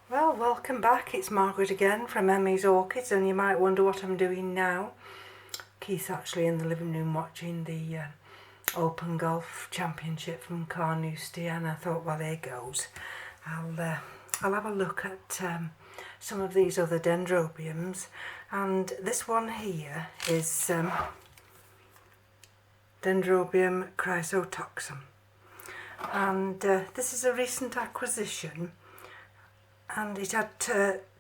Well, welcome back. It's Margaret again from M.E.s Orchids, and you might wonder what I'm doing now. Keith's actually in the living room watching the Open Golf Championship from Carnoustie, and I thought, well, there goes. I'll have a look at some of these other Dendrobiums, and this one here is Dendrobium chrysotoxum, and this is a recent acquisition. And it had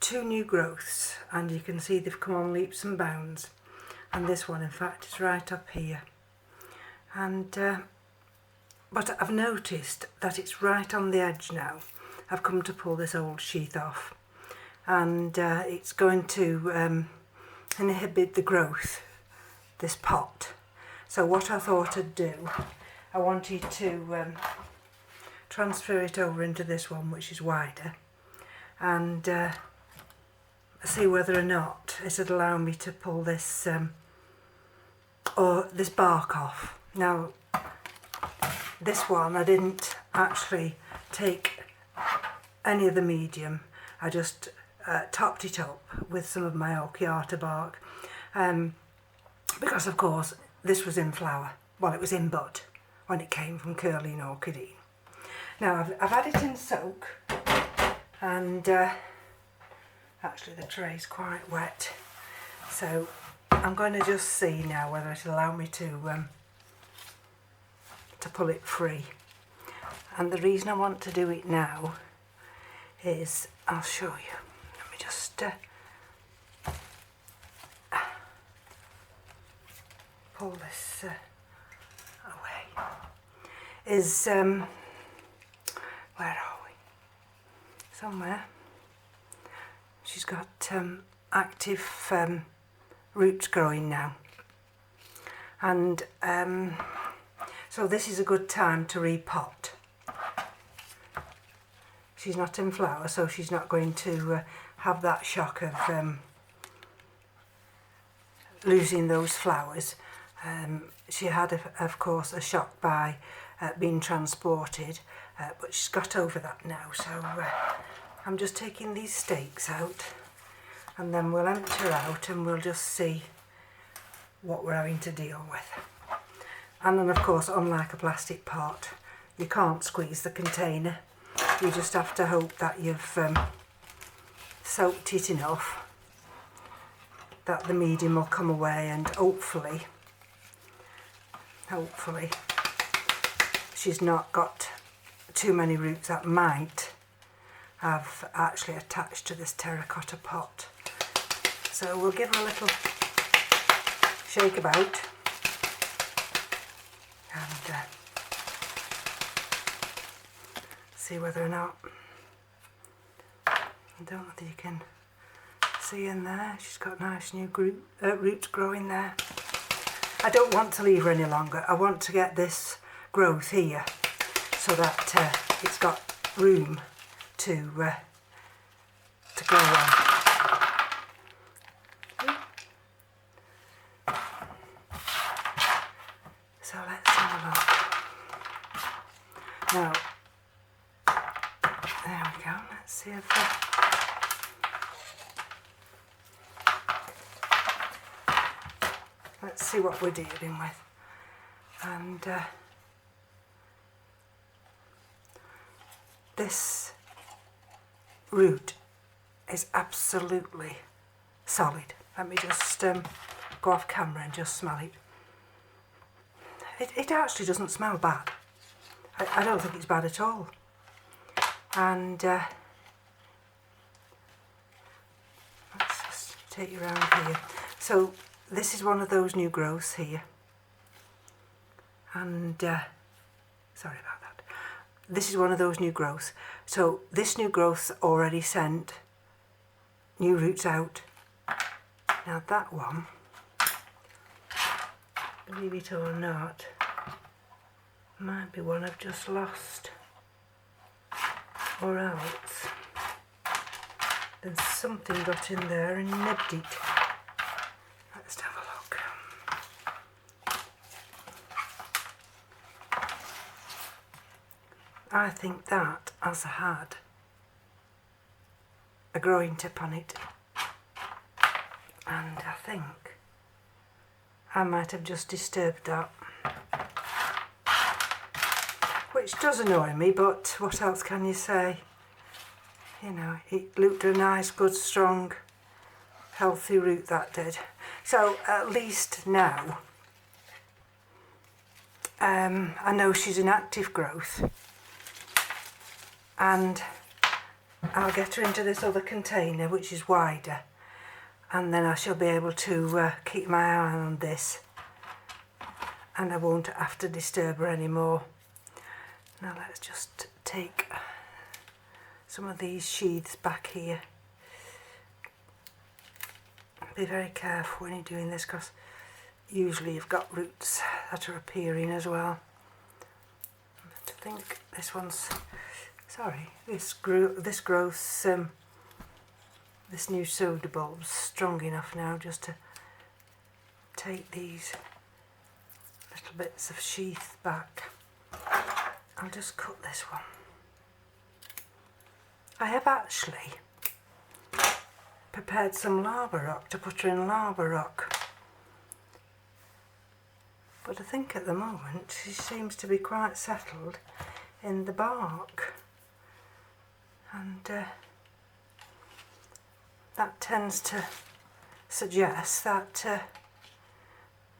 two new growths, and you can see they've come on leaps and bounds, and this one in fact is right up here. And but I've noticed that it's right on the edge now. I've come to pull this old sheath off, and it's going to inhibit the growth, this pot. So what I thought I'd do, I wanted to transfer it over into this one, which is wider, and see whether or not it would allow me to pull this this bark off. Now this one I didn't actually take any of the medium, I just topped it up with some of my Orchiata bark, because of course this was in flower, well, it was in bud when it came from Curling Orchidine. Now I've had it in soak, and actually the tray's quite wet, so I'm going to just see now whether it'll allow me to pull it free. And the reason I want to do it now is, I'll show you. Let me just pull this away. Is where are we? Somewhere. She's got active roots growing now, and so this is a good time to repot. She's not in flower, so she's not going to have that shock of losing those flowers. She had, of course, a shock by being transported, but she's got over that now, so I'm just taking these stakes out, and then we'll empty her out and we'll just see what we're having to deal with. And then of course, unlike a plastic pot, you can't squeeze the container. You just have to hope that you've soaked it enough that the medium will come away, and hopefully she's not got too many roots that might have actually attached to this terracotta pot. So we'll give her a little shake about, and see whether or not, I don't know if you can see in there, she's got nice new roots growing there. I don't want to leave her any longer. I want to get this growth here so that it's got room to grow on. So let's have a look. Now, there we go. Let's see if let's see what we're dealing with. And this root is absolutely solid. Let me just go off camera and just smell it. It actually doesn't smell bad. I don't think it's bad at all. And let's just take you around here. So this is one of those new growths here, and sorry about that. This is one of those new growths. So this new growth's already sent new roots out. Now that one, believe it or not, might be one I've just lost, or else there's something got in there and nibbed it. Let's have a look. I think that has had a growing tip on it, and I think I might have just disturbed that, which does annoy me, but what else can you say? You know, it looked a nice, good, strong, healthy root, that did. So at least now I know she's in active growth, and I'll get her into this other container which is wider, and then I shall be able to keep my eye on this, and I won't have to disturb her anymore. Now let's just take some of these sheaths back here. Be very careful when you're doing this, because usually you've got roots that are appearing as well. I think this one's, sorry, this growth's, this new soda bulb's strong enough now just to take these little bits of sheath back. I'll just cut this one. I have actually prepared some lava rock to put her in lava rock, but I think at the moment she seems to be quite settled in the bark, and that tends to suggest that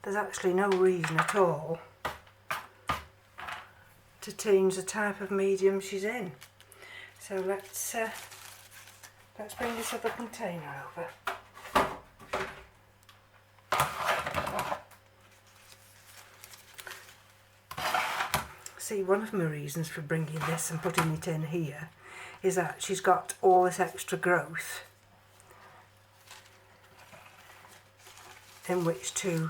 there's actually no reason at all to change the type of medium she's in. So let's bring this other container over. See, one of my reasons for bringing this and putting it in here is that she's got all this extra growth in which to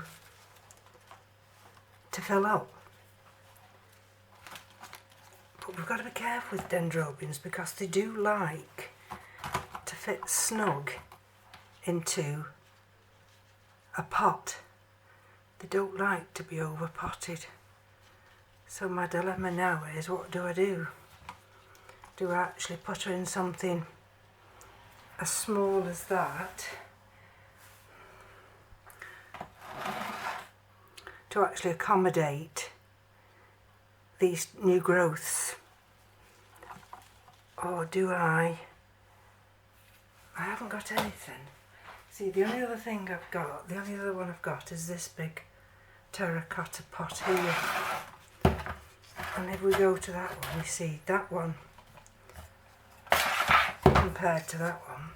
fill up. But we've got to be careful with dendrobiums, because they do like to fit snug into a pot. They don't like to be over potted. So my dilemma now is, what do I do? Do I actually put her in something as small as that to actually accommodate these new growths, or do I haven't got anything. See, the only other thing I've got, the only other one I've got is this big terracotta pot here. And if we go to that one, you see that one compared to that one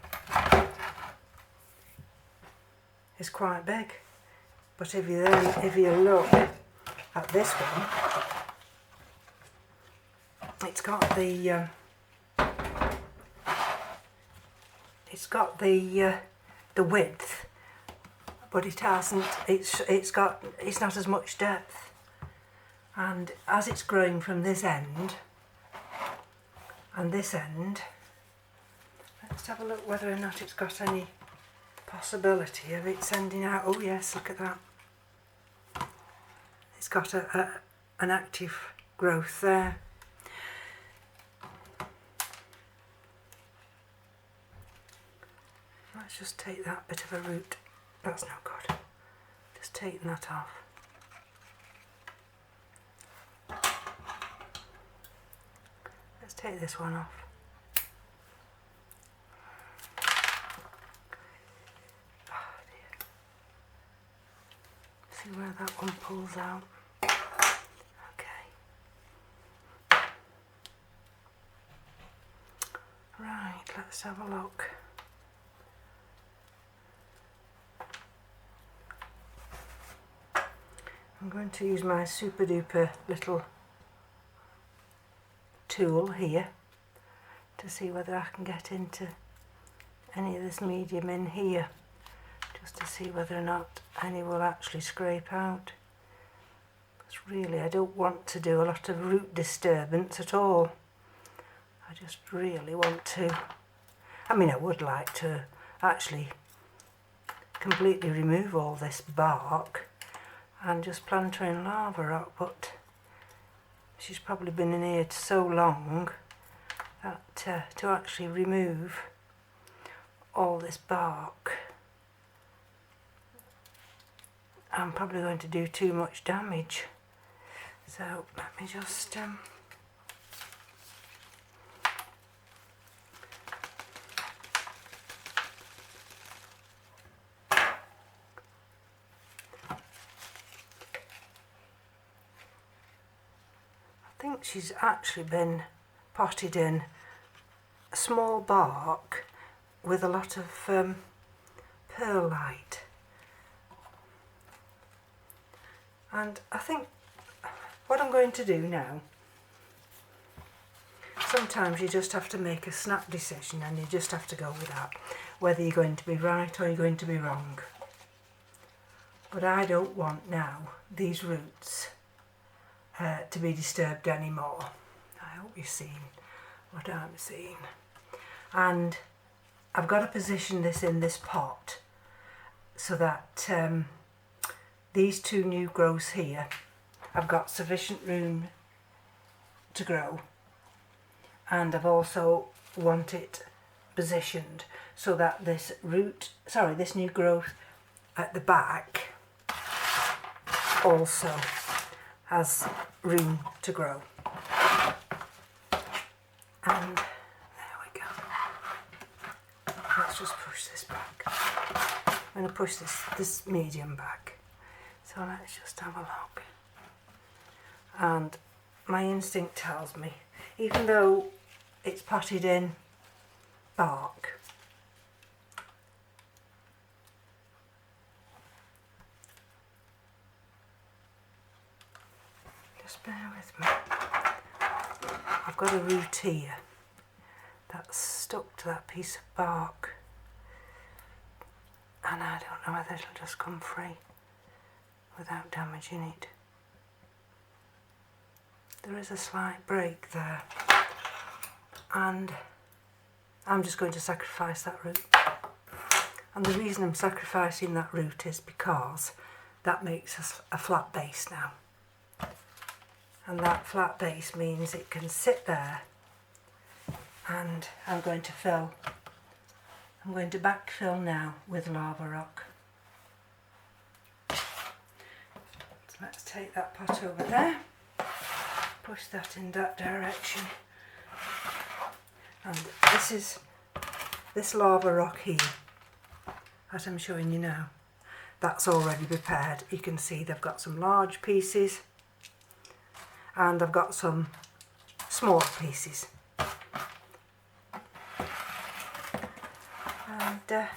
is quite big. But if you look at this one, it's got the width, but it hasn't. It's not as much depth. And as it's growing from this end and this end, let's have a look whether or not it's got any possibility of it sending out. Oh yes, look at that. It's got an active growth there. Let's just take that bit of a root. That's no good. Just taking that off. Let's take this one off. Oh dear. See where that one pulls out. Okay. Right, let's have a look. I'm going to use my super duper little tool here to see whether I can get into any of this medium in here, just to see whether or not any will actually scrape out. Because really I don't want to do a lot of root disturbance at all. I just really want to, I mean, I would like to actually completely remove all this bark and just plant her in lava rock, but she's probably been in here so long that to actually remove all this bark, I'm probably going to do too much damage. So let me just I think she's actually been potted in a small bark with a lot of perlite. And I think what I'm going to do now, sometimes you just have to make a snap decision and you just have to go with that, whether you're going to be right or you're going to be wrong. But I don't want now these roots to be disturbed anymore. I hope you've seen what I'm seeing. And I've got to position this in this pot so that these two new growths here, I've got sufficient room to grow, and I've also want it positioned so that this new growth at the back also has room to grow. And there we go. Let's just push this back. I'm going to push this medium back. So let's just have a look. And my instinct tells me, even though it's potted in bark, just bear with me. I've got a root here that's stuck to that piece of bark, and I don't know whether it'll just come free without damaging it. There is a slight break there, and I'm just going to sacrifice that root. And the reason I'm sacrificing that root is because that makes us a flat base now. And that flat base means it can sit there, and I'm going to backfill now with lava rock. So let's take that pot over there, push that in that direction, and this lava rock here that I'm showing you now, that's already prepared. You can see they've got some large pieces and I've got some small pieces. And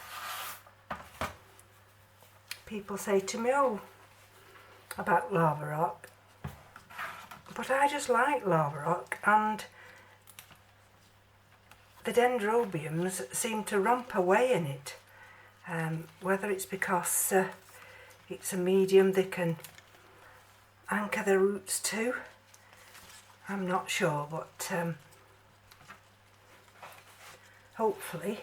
people say to me, oh, about lava rock, but I just like lava rock, and the Dendrobiums seem to romp away in it. Whether it's because it's a medium they can anchor their roots to, I'm not sure, but hopefully.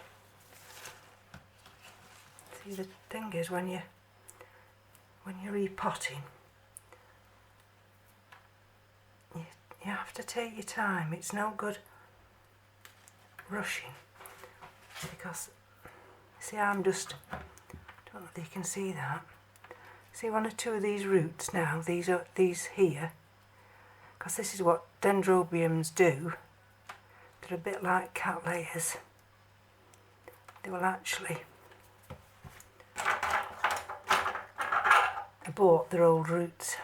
See, the thing is, when you're repotting, you have to take your time. It's no good rushing, because see, I'm just, don't know if you can see that. See, one or two of these roots now, these here, because this is what Dendrobiums do. They're a bit like cattleyas. They will actually abort their old roots.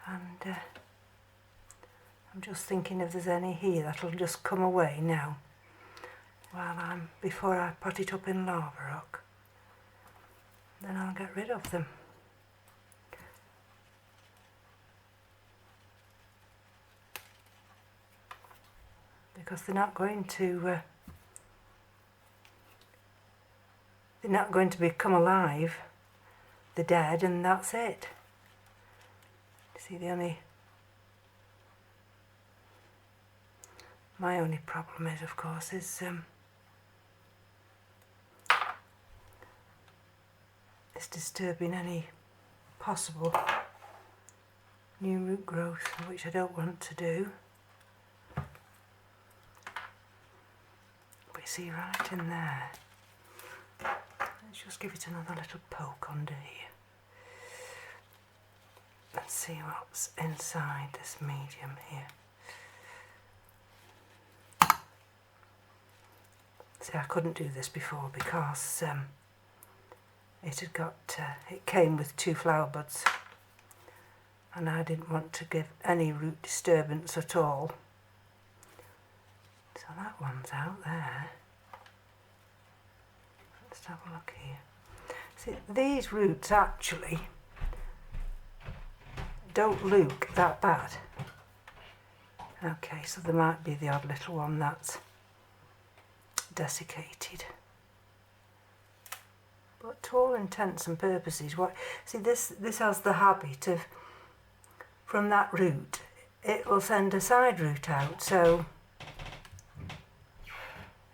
And I'm just thinking if there's any here that'll just come away now, before I pot it up in lava rock. Then I'll get rid of them. Because they're not going to become alive. They're dead, and that's it. See, my only problem is, of course, is disturbing any possible new root growth, which I don't want to do. But see, right in there. Let's just give it another little poke under here. Let's see what's inside this medium here. See, I couldn't do this before because it came with 2 flower buds, and I didn't want to give any root disturbance at all. So that one's out there. Let's have a look here. See, these roots actually don't look that bad. Okay, so there might be the odd little one that's desiccated. But to all intents and purposes, this has the habit of, from that root, it will send a side root out. So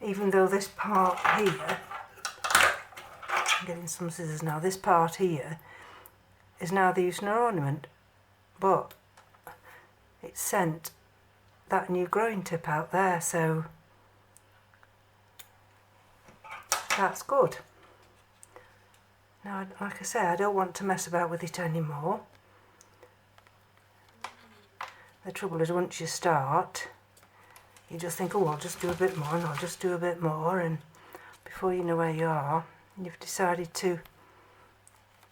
even though this part here, I'm getting some scissors now, this part here is now the use nor ornament, but it sent that new growing tip out there, so that's good. Now, like I say, I don't want to mess about with it anymore. The trouble is, once you start, you just think, oh, I'll just do a bit more, and I'll just do a bit more, and before you know where you are, you've decided to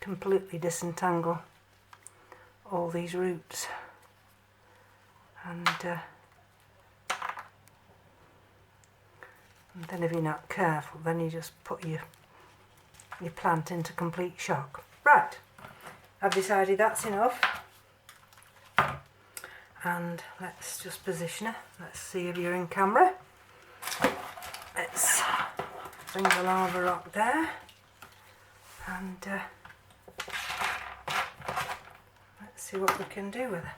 completely disentangle all these roots. And then if you're not careful, then you just put your plant into complete shock. Right, I've decided that's enough. And let's just position her. Let's see if you're in camera. Let's bring the lava rock there, and let's see what we can do with her.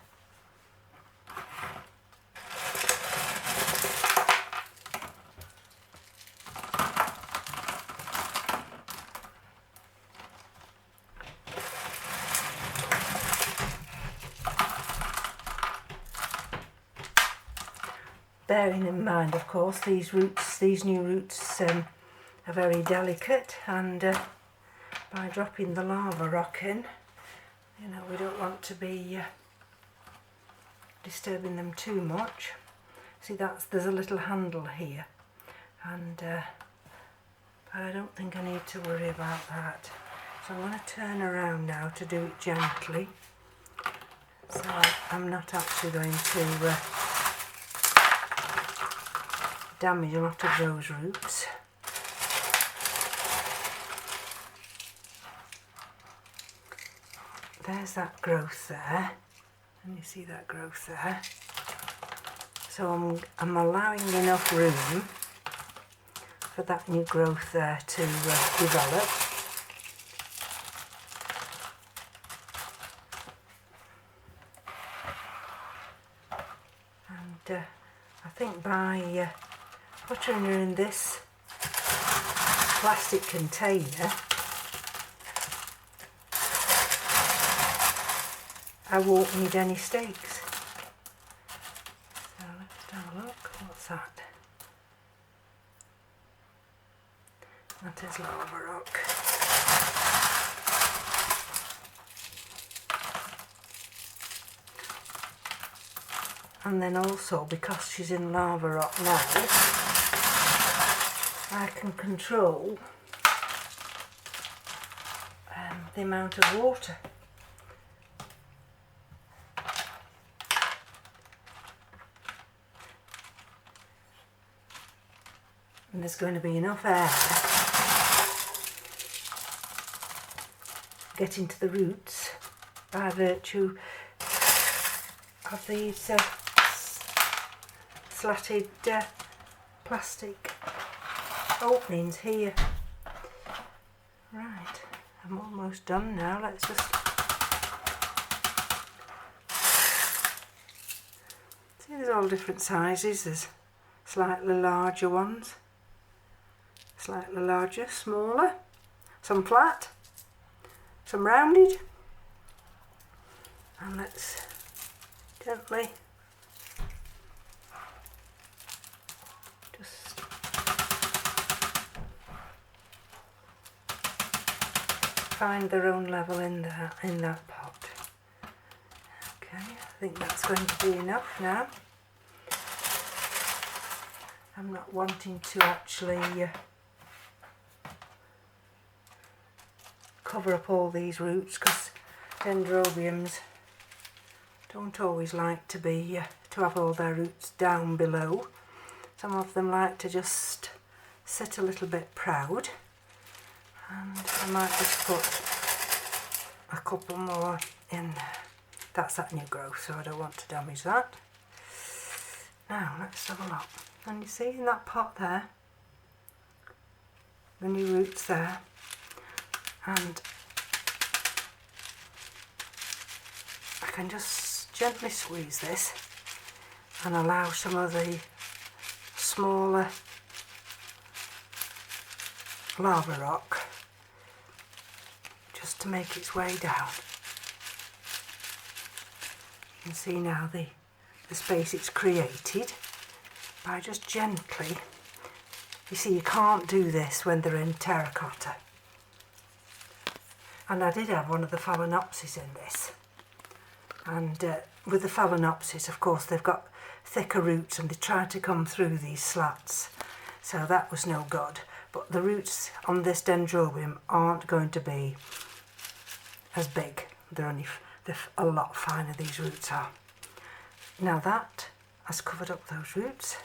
Bearing in mind, of course, these new roots are very delicate, and by dropping the lava rock in, you know, we don't want to be disturbing them too much. See, there's a little handle here, and but I don't think I need to worry about that. So I'm going to turn around now to do it gently, so I'm not actually going to damage a lot of those roots. There's that growth there, and you see that growth there. So I'm allowing enough room for that new growth there to develop. And I think by putting her in this plastic container, I won't need any stakes. So let's have a look. What's that? That is lava rock. And then also, because she's in lava rock now, I can control the amount of water. And there's going to be enough air getting to the roots by virtue of these slatted plastic openings here. Right, I'm almost done now. Let's just see, there's all different sizes. There's slightly larger ones, slightly larger, smaller, some flat, some rounded, and let's gently just find their own level in there, in that pot. Okay, I think that's going to be enough now. I'm not wanting to actually cover up all these roots, because Dendrobiums don't always like to be to have all their roots down below. Some of them like to just sit a little bit proud, and I might just put a couple more in there. That's that new growth, so I don't want to damage that. Now let's have a look. And you see in that pot there, the new roots there, and I can just gently squeeze this and allow some of the smaller lava rock just to make its way down. You can see now the space it's created by just gently. You see, you can't do this when they're in terracotta. And I did have one of the Phalaenopsis in this. And with the Phalaenopsis, of course, they've got thicker roots and they try to come through these slats. So that was no good. But the roots on this Dendrobium aren't going to be as big. They're a lot finer, these roots are. Now that has covered up those roots,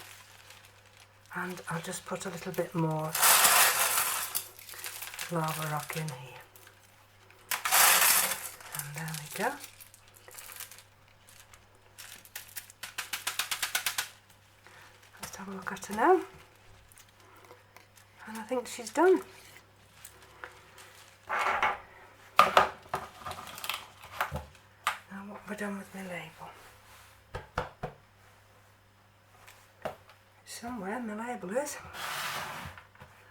and I'll just put a little bit more lava rock in here. And there we go. Let's have a look at her now. And I think she's done. Now what have I done with my label? Somewhere my label is.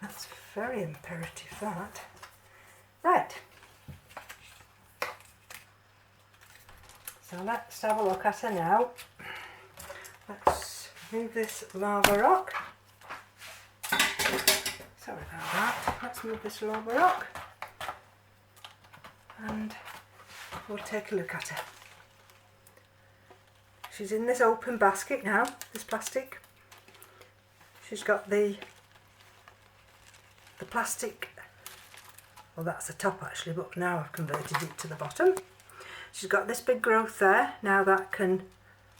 That's very imperative, that. Right. So let's have a look at her now. Let's move this lava rock. Sorry about that. Let's move this lava rock. And we'll take a look at her. She's in this open basket now, this plastic. She's got the plastic, well that's the top actually, but now I've converted it to the bottom. She's got this big growth there, now that can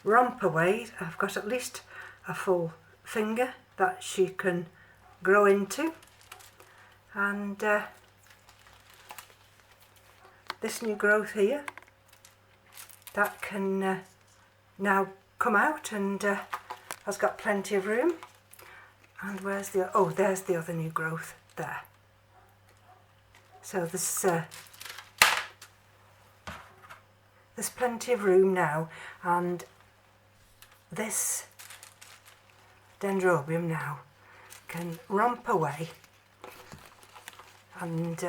romp away. I've got at least a full finger that she can grow into, and this new growth here, that can now come out and has got plenty of room. And where's the, oh, there's the other new growth there. So there's plenty of room now, and this Dendrobium now can romp away and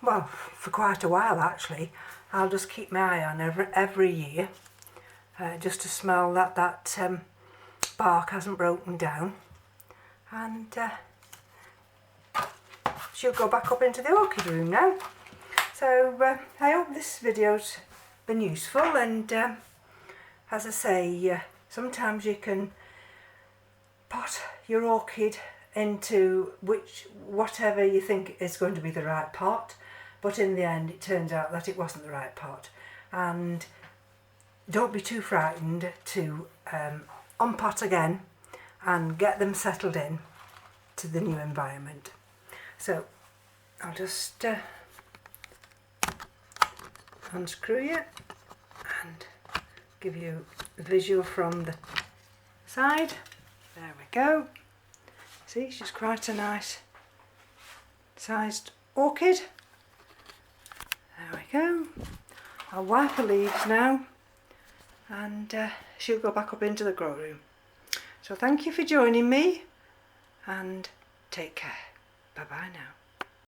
well, for quite a while actually. I'll just keep my eye on every year just to smell that bark hasn't broken down, and she'll go back up into the orchid room now. So I hope this video's been useful, and as I say, sometimes you can pot your orchid into whatever you think is going to be the right pot, but in the end it turns out that it wasn't the right pot. And don't be too frightened to unpot again and get them settled in to the new environment. So I'll just unscrew you and give you a visual from the side. There we go. See, she's quite a nice sized orchid. There we go. I'll wipe her leaves now, and she'll go back up into the grow room. So thank you for joining me, and take care. Bye bye now.